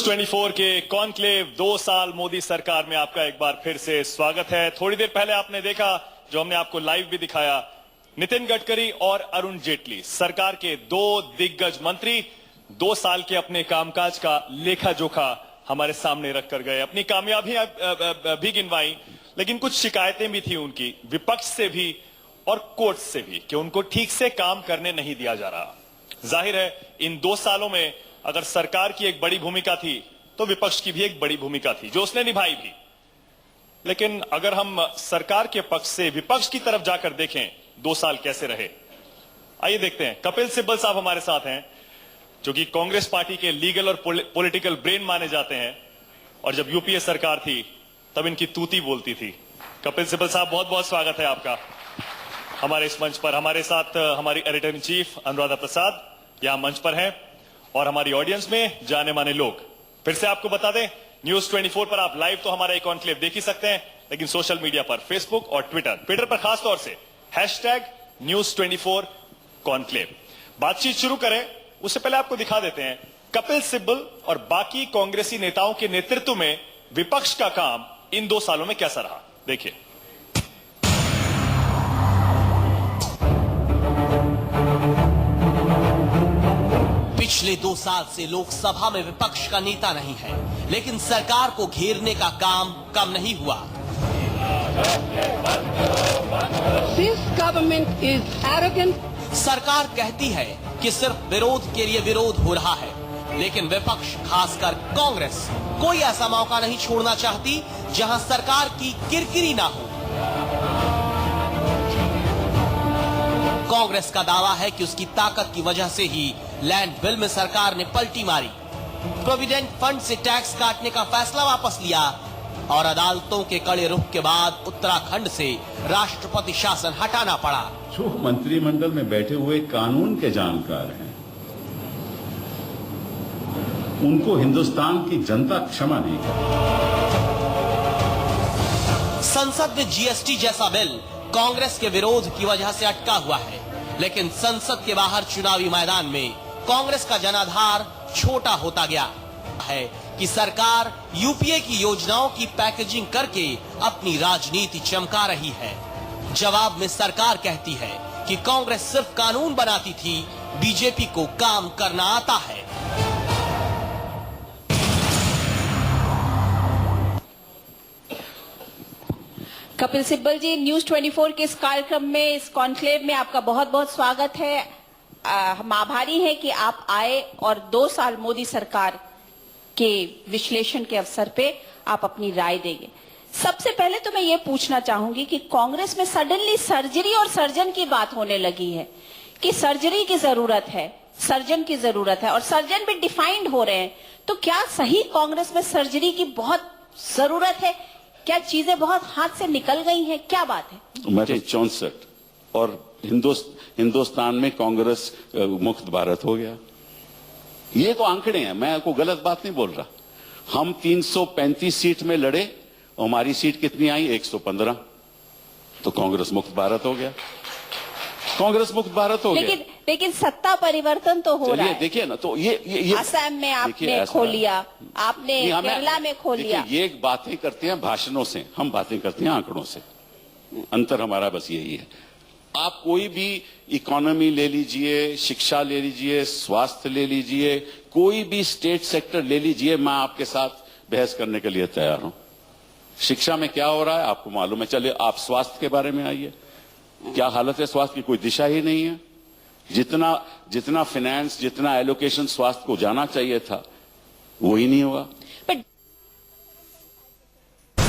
News 24 के conclave 2 साल मोदी सरकार में आपका एक बार फिर से स्वागत है। थोड़ी देर पहले आपने देखा, जो हमने आपको लाइव भी दिखाया, नितिन गडकरी और अरुण जेटली सरकार के 2 दिग्गज मंत्री 2 साल के अपने कामकाज का लेखा जोखा हमारे सामने रखकर गए। अपनी कामयाबियां भी गिनवाई, लेकिन कुछ शिकायतें भी थी उनकी, विपक्ष से भी और कोर्ट से भी, कि उनको ठीक से काम करने नहीं दिया जा रहा। जाहिर है इन 2 सालों में अगर सरकार की एक बड़ी भूमिका थी तो विपक्ष की भी एक बड़ी भूमिका थी, जो उसने निभाई भी। लेकिन अगर हम सरकार के पक्ष से विपक्ष की तरफ जाकर देखें 2 साल कैसे रहे, आइए देखते हैं। कपिल सिब्बल साहब हमारे साथ हैं, जो कि कांग्रेस पार्टी के लीगल और पॉलिटिकल ब्रेन माने जाते हैं, और जब यूपीए सरकार थी तब इनकी तूती बोलती थी। कपिल सिब्बल साहब, बहुत बहुत स्वागत है आपका हमारे इस मंच पर। हमारे साथ हमारी editor in chief Anuradha Prasad यहां मंच पर हैं, और हमारी ऑडियंस में जाने माने लोग। फिर से आपको बता दें, न्यूज 24 पर आप लाइव तो हमारा एक कॉन्क्लेव देख ही सकते हैं, लेकिन सोशल मीडिया पर, फेसबुक और ट्विटर पर खास तौर से #News24 कॉन्क्लेव। बातचीत शुरू करें उससे पहले आपको दिखा देते हैं कपिल सिब्बल और बाकी कांग्रेसी नेताओं के नेतृत्व में विपक्ष का काम इन 2 सालों में कैसा रहा। देखिए। पिछले 2 साल से लोकसभा में विपक्ष का नेता नहीं है, लेकिन सरकार को घेरने का काम कम नहीं हुआ। This government is arrogant. सरकार कहती है कि सिर्फ विरोध के लिए विरोध हो रहा है, लेकिन विपक्ष, खासकर कांग्रेस, कोई ऐसा मौका नहीं छोड़ना चाहती जहां सरकार की किरकिरी ना हो। कांग्रेस का दावा है कि उसकी ताकत की वजह से ही लैंड बिल में सरकार ने पलटी मारी, प्रोविडेंट फंड से टैक्स काटने का फैसला वापस लिया, और अदालतों के कड़े रुख के बाद उत्तराखंड से राष्ट्रपति शासन हटाना पड़ा। जो मंत्रिमंडल में बैठे हुए कानून के जानकार हैं, उनको हिंदुस्तान की जनता क्षमा नहीं करेगी। संसद में जीएसटी जैसा बिल कांग्रेस के विरोध की वजह से अटका हुआ है, लेकिन संसद के बाहर चुनावी मैदान में कांग्रेस का जनाधार छोटा होता गया है कि सरकार यूपीए की योजनाओं की पैकेजिंग करके अपनी राजनीति चमका रही है। जवाब में सरकार कहती है कि कांग्रेस सिर्फ कानून बनाती थी, बीजेपी को काम करना आता है। कपिल सिब्बल जी, न्यूज 24 के इस कार्यक्रम में, इस कॉन्क्लेव में आपका बहुत बहुत स्वागत है। हम आभारी हैं कि आप आए और 2 साल मोदी सरकार के विश्लेषण के अवसर पे आप अपनी राय देंगे। सबसे पहले तो मैं ये पूछना चाहूंगी कि कांग्रेस में सडनली सर्जरी और सर्जन की बात होने लगी है, कि सर्जरी की जरूरत है, सर्जन की जरूरत है, और सर्जन भी डिफाइंड हो रहे हैं। तो क्या सही कांग्रेस में सर्जरी की बहुत जरूरत है? क्या चीजें बहुत हाथ से निकल गई हैं? क्या बात है? 64 और हिंदुस्तान में कांग्रेस मुक्त भारत हो गया। ये तो आंकड़े हैं, मैं आपको गलत बात नहीं बोल रहा। हम 335 सीट में लड़े, हमारी सीट कितनी आई? 115। तो कांग्रेस मुक्त भारत हो गया, कांग्रेस मुक्त भारत हो गया। लेकिन सत्ता परिवर्तन तो हो रहा है। देखिए ना, तो ये असम में आपने खो लिया, आपने केरला में खो लिया। ये बातें करते हैं भाषणों से, हम बातें करते हैं आंकड़ों से। अंतर हमारा बस यही है। आप कोई भी इकोनॉमी ले लीजिए, शिक्षा ले लीजिए, स्वास्थ्य ले लीजिए, कोई भी स्टेट सेक्टर ले लीजिए, मैं आपके साथ बहस करने के लिए तैयार हूं। शिक्षा में क्या हो रहा है आपको मालूम है। चलिए आप स्वास्थ्य के बारे में आइए, क्या हालत है स्वास्थ्य की? कोई दिशा ही नहीं है। जितना फाइनेंस, जितना एलोकेशन स्वास्थ्य को जाना चाहिए था, वो ही नहीं हुआ।